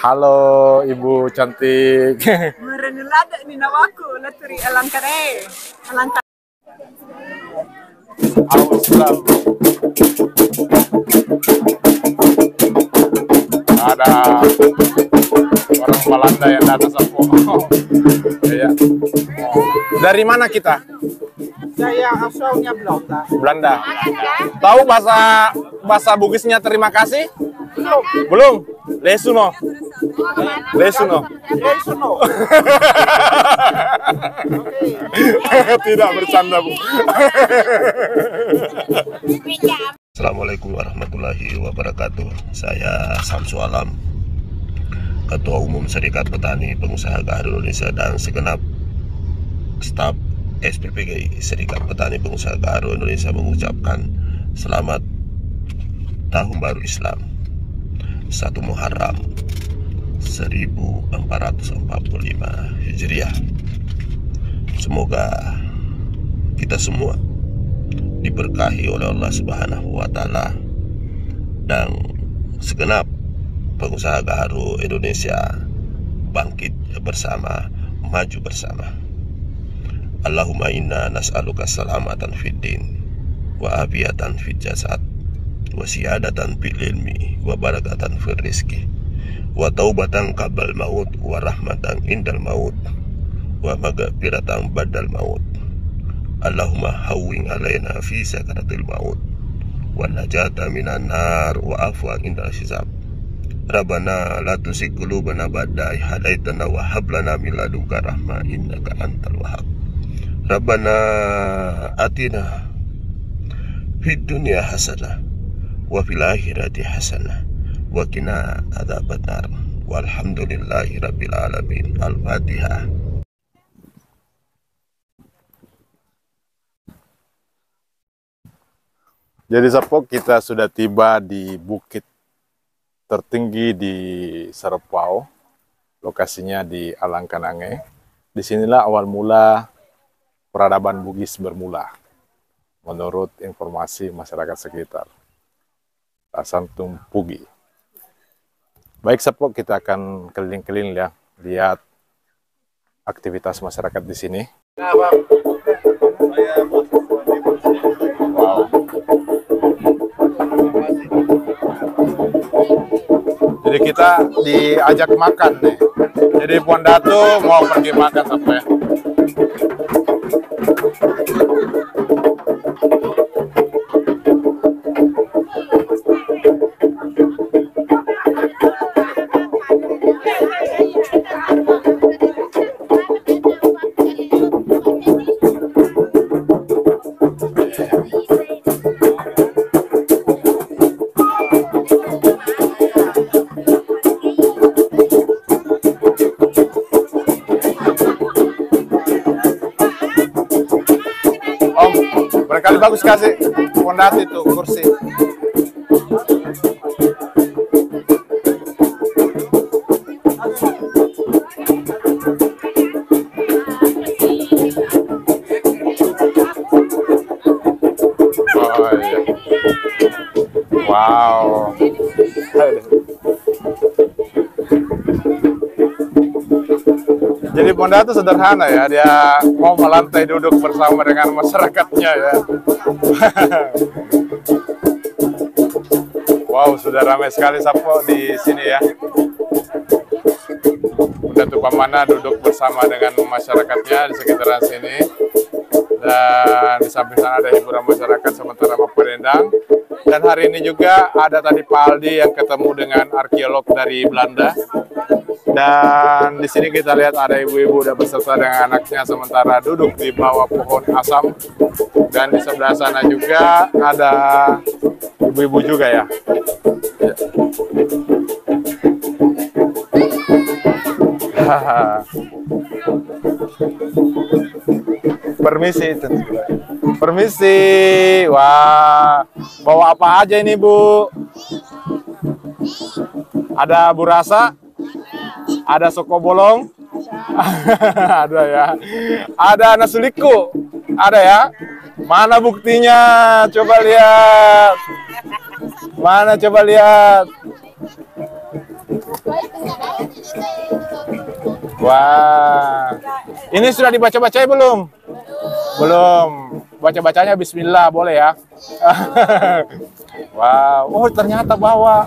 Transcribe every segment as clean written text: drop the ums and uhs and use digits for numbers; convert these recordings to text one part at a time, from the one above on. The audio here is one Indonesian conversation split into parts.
Halo Ibu cantik. Merenulada ni nawaku laturi alangkare. Alangkare. Islam. Ada orang Belanda yang datang Sapo. Ya. Dari mana kita? Saya asalnya Belanda. Belanda. Tahu bahasa Bugisnya terima kasih? Belum. Belum. Lesuno. Lesuno. Lesuno. Tidak bercanda, Bu. Assalamualaikum warahmatullahi wabarakatuh. Saya Samsu Alam, Ketua Umum Serikat Petani Pengusaha Gaharu Indonesia dan segenap staf SPPGI Serikat Petani Pengusaha Gaharu Indonesia mengucapkan selamat Tahun Baru Islam 1 Muharram 1445 Hijriah. Semoga kita semua diberkahi oleh Allah Subhanahu wa Ta'ala dan segenap pengusaha gaharu Indonesia bangkit bersama, maju bersama. Allahumma inna nas'aluka salamatan fid din wa afiatan fid jasad wa siyadatan fil ilmi wa barakatan fil rizki wa taubatan qabal maut wa rahmatan indal maut wa maghfiratan badal maut. Allahumma hawwin alaina fi sakaratil maut wa najata minan nar wa afwa indal hisab. Rabbana la tuzigh qulubana ba'da idh hadaitana wa hab lana min ladunka rahmah innaka antal wahhab. Rabbana atina fid dunya hasanah wa fil akhirati hasanah wa qina adzabannar. Walhamdulillahi rabbil alamin. Al-Fatihah. Jadi Sapo, kita sudah tiba di bukit tertinggi di Serpau, lokasinya di Alangkanange. Disinilah awal mula peradaban Bugis bermula, menurut informasi masyarakat sekitar. Santum Pugi. Baik Sapo, kita akan keliling-keliling ya, lihat aktivitas masyarakat di sini. Wow. Jadi kita diajak makan nih. Jadi Puan Datu mau pergi makan sampai. Berkali bagus kasih fondasi itu kursi. Oh iya. Wow. Jadi Ponda itu sederhana ya, dia mau melantai duduk bersama dengan masyarakatnya ya. Wow, sudah ramai sekali Sapo di sini ya. Udah Tupamana duduk bersama dengan masyarakatnya di sekitaran sini. Dan di samping sana ada hiburan masyarakat sementara memperendang. Dan hari ini juga ada tadi Pak Aldi yang ketemu dengan arkeolog dari Belanda. Dan di sini kita lihat ada ibu-ibu udah beserta dengan anaknya sementara duduk di bawah pohon asam. Dan di sebelah sana juga ada ibu-ibu juga ya. Permisi, permisi. Wah, bawa apa aja ini Bu? Ada burasa? Ada soko bolong? Ada ya. Ada nasuliku? Ada ya. Mana buktinya? Coba lihat. Mana coba lihat. Wah. Ini sudah dibaca-bacai belum? Belum. Baca-bacanya bismillah boleh ya? Wow. Oh, ternyata bawa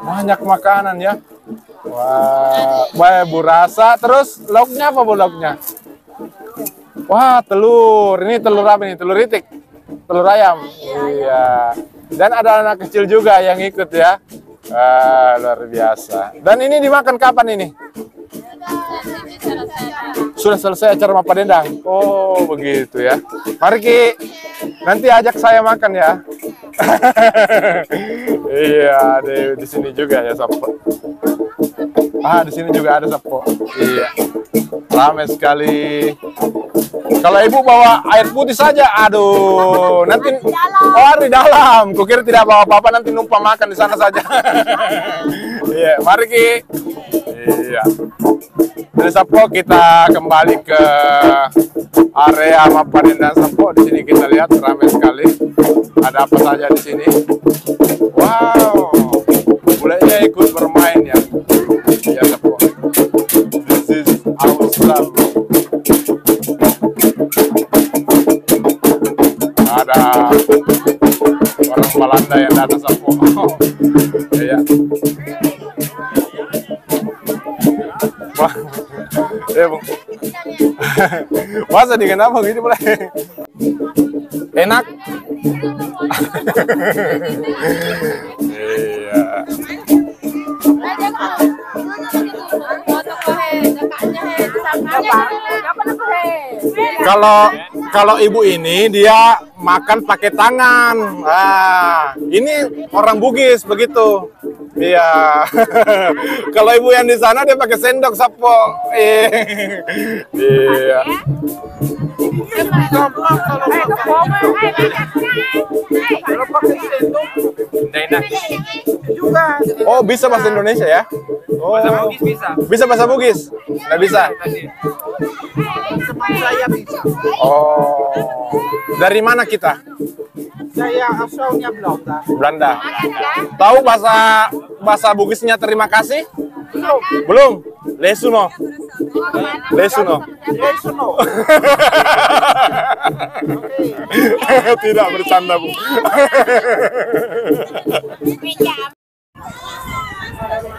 banyak makanan ya. Wah, baik Bu rasa. Terus lauknya apa Bu lauknya? Wah, telur. Ini telur apa nih? Telur itik. Telur ayam. Iya. Dan ada anak kecil juga yang ikut ya. Wah, luar biasa. Dan ini dimakan kapan ini? Sudah selesai acara Mapa Dendang. Oh, begitu ya. Mari Ki. Nanti ajak saya makan ya. Iya, di sini juga ya Sapo. Ah, di sini juga ada Sapo. Iya. Ramai sekali. Kalau Ibu bawa air putih saja, aduh, nanti di dalam. Kukira tidak bawa apa-apa, nanti numpang makan di sana saja. Iya, mari Ki. Iya. Jadi Sapo, kita kembali ke area Mapa Dendang Sapo. Di sini kita lihat ramai sekali. Ada apa saja di sini? Wow, bulenya ikut bermain ya. Ya Sapo. This is awesome. Ada orang Belanda yang datang Sapo. Iya. Masa di kenapa gitu boleh? Enak. Iya. Kalau ibu ini dia makan pakai tangan. Nah, ini orang Bugis begitu. Iya. Kalau ibu yang di sana dia pakai sendok Sapo. Iya. Kalau pakai sendok juga. Oh, bisa bahasa Indonesia ya? Oh, bisa bahasa Bugis? Nggak bisa? Teman saya bisa. Oh, dari mana kita? Saya asalnya Belanda. Belanda. Tahu bahasa Bugisnya terima kasih? Belum. Belum? Lesuno. Lesuno. Lesuno. Tidak bercanda, Bu.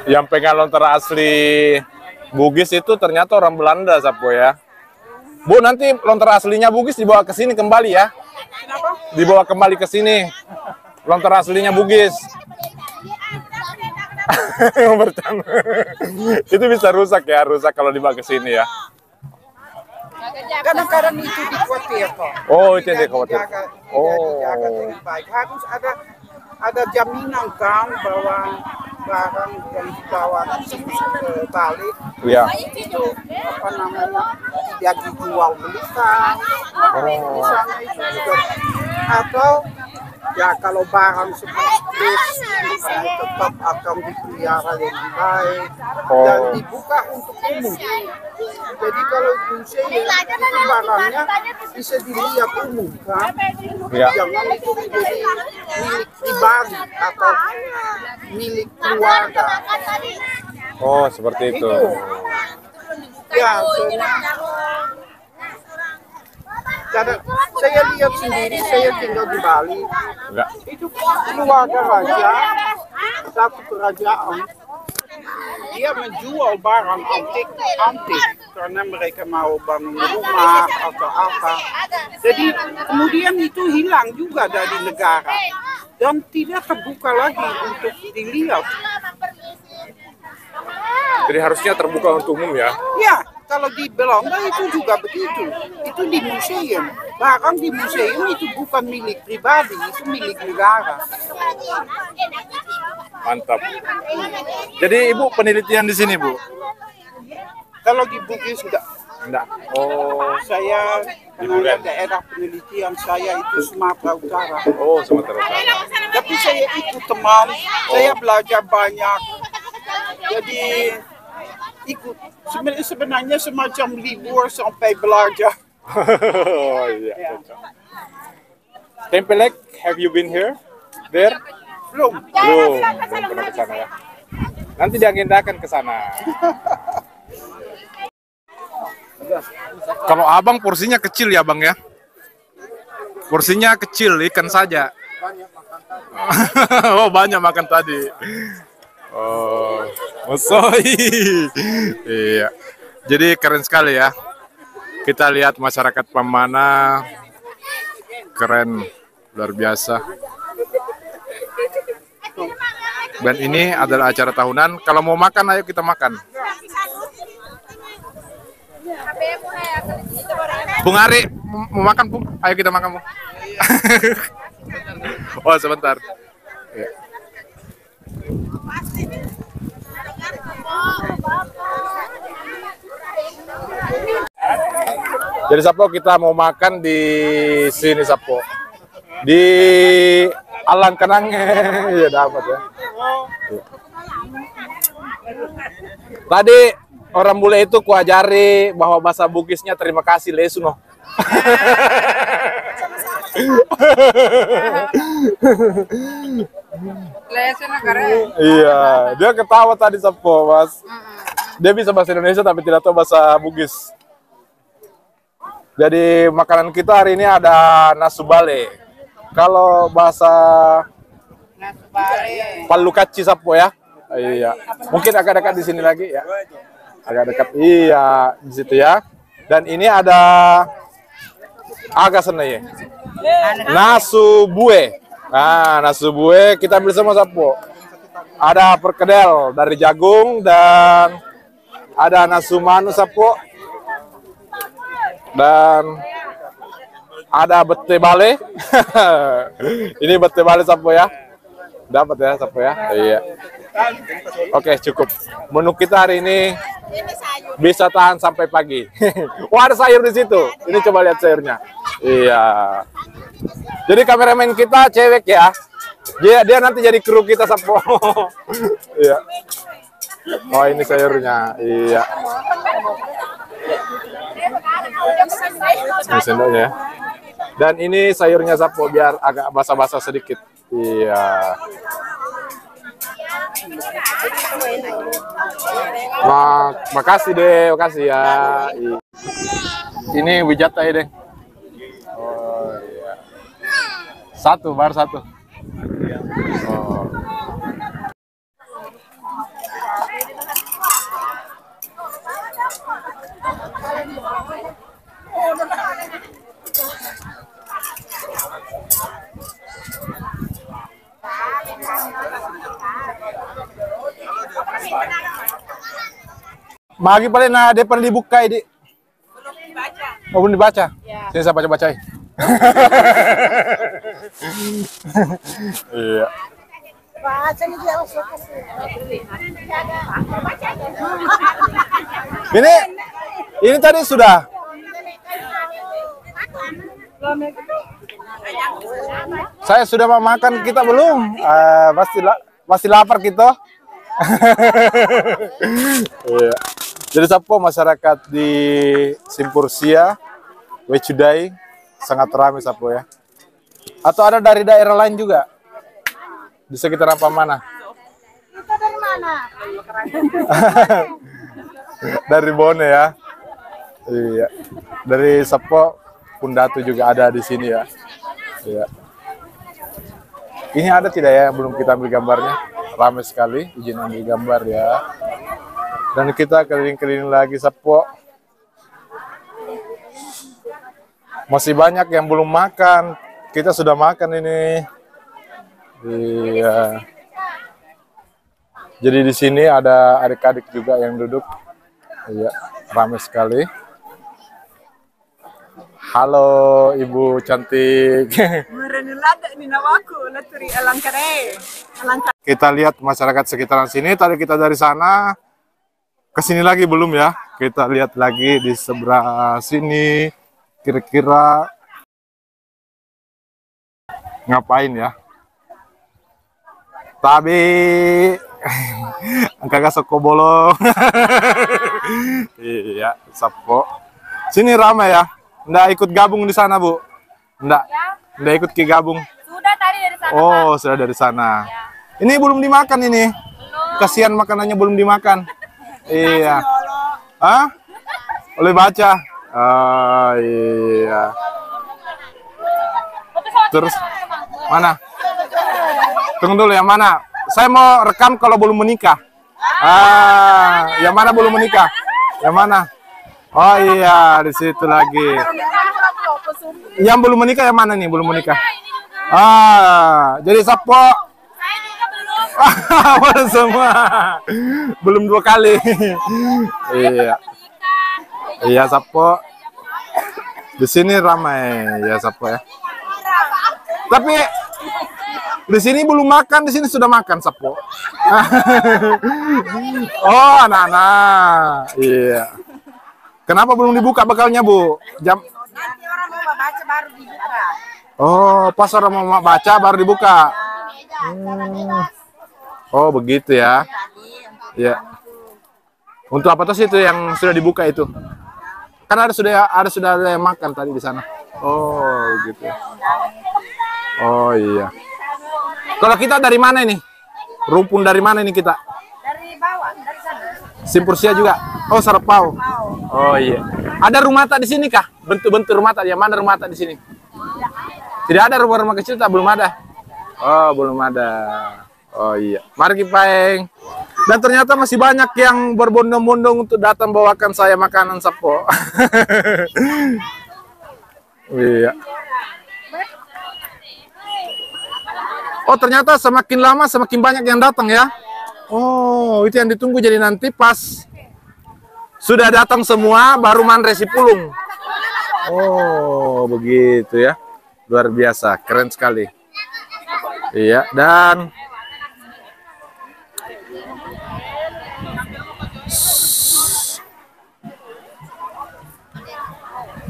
Yang pegang lontar asli Bugis itu ternyata orang Belanda, Sapo ya. Bu, nanti lontar aslinya Bugis dibawa ke sini kembali ya. Dibawa kembali ke sini. Lontar aslinya Bugis. Bercanda. Itu bisa rusak ya, rusak kalau dibawa ke sini ya. Kadang-kadang itu dikhawatirkan. Oh, itu yang dikhawatir. Dijaga dengan baik. Harus ada jaminan kan bahwa barang yang dibawa ke Bali Iya. itu apa namanya tidak dijual belikan. Di sana itu juga atau ya kalau barang seperti tetap akan dipelihara dengan baik dan dibuka untuk umum. Jadi kalau museum itu barangnya bisa dilihat umum kan, Ya. jangan itu menjadi milik pribadi atau milik keluarga. Oh, seperti itu. Ya, karena saya lihat sendiri, saya tinggal di Bali. Enggak. Itu keluarga raja, satu kerajaan. Dia menjual barang antik karena mereka mau bangun rumah atau apa. Jadi kemudian itu hilang juga dari negara dan tidak terbuka lagi untuk dilihat. Jadi harusnya terbuka untuk umum ya. Ya, kalau di Belanda itu juga begitu. Itu di museum. Barang di museum itu bukan milik pribadi, itu milik negara. Mantap. Jadi Ibu penelitian di sini, Bu? Kalau di Bugis enggak. Enggak. Oh, Saya karena daerah penelitian saya itu Sumatera Utara. oh Sumatera Utara. Tapi saya ikut teman, saya belajar banyak. Jadi ikut sebenarnya semacam libur sampai belajar. Oh iya. Tempelek, have you been here? There? Belum. Belum pernah ke sana ya. Nanti diagendakan ke sana. Kalau abang porsinya kecil ya bang ya? Porsinya kecil, ikan saja. Oh banyak makan tadi. Oh, Mosoi. Iya. Jadi keren sekali ya. Kita lihat masyarakat Pamana. Keren, luar biasa. Dan ini adalah acara tahunan. Kalau mau makan, ayo kita makan. Bung Ari, mau makan Bung? Ayo kita makan Bung. Oh sebentar. Ya. Jadi Sapo kita mau makan di sini Sapo. Di Alang Kenangnya ya dapat ya. Tadi orang bule itu kuajari bahwa bahasa Bugisnya terima kasih lesuno. Iya, dia ketawa tadi Sapo, Mas. Dia bisa bahasa Indonesia tapi tidak tahu bahasa Bugis. Jadi makanan kita hari ini ada nasubale. Kalau bahasa Palukaci Sapo ya. Iya. Mungkin agak dekat di sini lagi ya. Agak dekat. Iya, di situ ya. Dan ini ada agak sana ya. Nasubue. Nah, nasubue kita ambil semua Sapo. Ada perkedel dari jagung dan ada nasumanu Sapo. Dan ada bete bale. Ini bete bale Sapo ya. Dapat ya Sapo ya. Iya. Oke, cukup. Menu kita hari ini bisa tahan sampai pagi. Wah, ada sayur di situ. Ini coba lihat sayurnya. Iya. Jadi kameramen kita cewek ya. Dia nanti jadi kru kita Sapo. Iya. Oh, ini sayurnya. Iya. Ini sendoknya ya. Dan ini sayurnya Sapo biar agak basah-basah sedikit. Iya. Makasih deh, makasih ya. Ini wijata ya deh. Oh iya. Satu, baru satu. Oh. Magi paling na depan dibuka ini. Oh, belum dibaca. Ya. Sini saya baca-bacain. Iya. Ini tadi sudah. Saya sudah mau makan, kita belum. Pasti lapar kita. Iya. Jadi Sapo masyarakat di Simpursia, Wecudai sangat ramai Sapo ya. Atau ada dari daerah lain juga di sekitar Pamana? Kita dari mana? Dari Bone ya. Iya. Dari Sapo Pundatu juga ada di sini ya. Iya. Ini ada tidak ya? Belum kita ambil gambarnya. Ramai sekali. Izin ambil gambar ya. Dan kita keliling-keliling lagi Sapo. Masih banyak yang belum makan. Kita sudah makan ini. Iya. Jadi di sini ada adik-adik juga yang duduk. Iya, ramai sekali. Halo Ibu cantik. Kita lihat masyarakat sekitaran sini. Tadi kita dari sana ke sini lagi belum ya? Kita lihat lagi di sebelah sini. Kira-kira ngapain ya? Tapi kagak soko bolong. Iya, Sapo. Sini ramai ya? Nggak ikut gabung di sana, Bu? Nggak? Ya. Nggak ikut gabung? Sudah tadi dari sana, Oh, Pak. sudah dari sana. Ya. Ini belum dimakan ini. Belum. Kasihan makanannya belum dimakan. Iya. Hah? Boleh baca? Oh iya. Terus mana? Tunggu dulu, yang mana? Saya mau rekam kalau belum menikah. Yang mana belum menikah? Yang mana? Oh iya, di situ lagi. Yang belum menikah yang mana nih? Belum menikah. Jadi Sapo. Belum semua. Belum 2 kali. Iya. Iya, Sapo. Di sini ramai ya, Sapo ya. Tapi di sini belum makan, di sini sudah makan, Sapo. Oh, anak-anak. Iya. Kenapa belum dibuka bekalnya, Bu? Nanti orang mau baca baru dibuka. Oh, pas orang mau baca baru dibuka. Oh, begitu ya. Iya. Untuk apa tuh itu yang sudah dibuka itu? Kan sudah ada yang makan tadi di sana. Oh, gitu. Oh iya. Kalau kita dari mana ini? Rumpun dari mana ini kita? Dari bawah, dari sana. Simpursia juga. Oh, Sarapau. Oh iya. Ada rumah tak di sini kah? Bentuk-bentuk rumah tak? Yang mana rumah tak di sini? Tidak ada rumah-rumah kecil tak? Belum ada. Oh, belum ada. Oh iya. Mari Kipeng. Dan ternyata masih banyak yang berbondong-bondong untuk datang bawakan saya makanan Sapo. Iya. Oh, ternyata semakin lama semakin banyak yang datang ya. Oh, itu yang ditunggu, jadi nanti pas sudah datang semua baru Manresi Pulung. Oh, begitu ya. Luar biasa, keren sekali. Iya,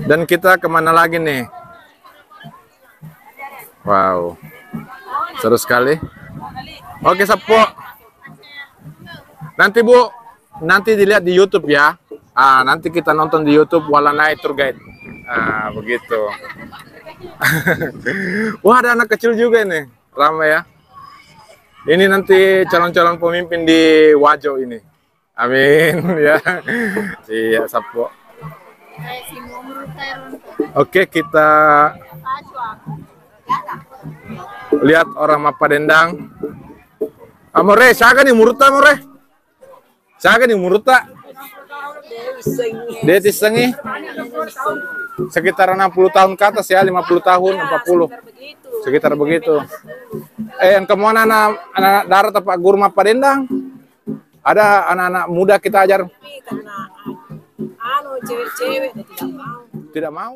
dan kita kemana lagi nih? Wow, seru sekali. Oke, Sapo. Nanti Bu, nanti dilihat di YouTube ya. Nanti kita nonton di YouTube Walanai Tour Guide. Begitu. Wah, ada anak kecil juga ini, ramai ya. Ini nanti calon-calon pemimpin di Wajo ini. Amin ya. Iya, Sapo. Oke, kita lihat orang Mapadendang. Amore, siapa nih Muruta more? Siapa nih Muruta? Deti Sengi. Sekitar 60 tahun ke atas ya, 50 tahun, 40. Sekitar begitu. Yang kemana anak darat apa guru Mapadendang? Ada anak-anak muda kita ajar. Cewek-cewek tidak mau. Tidak mau.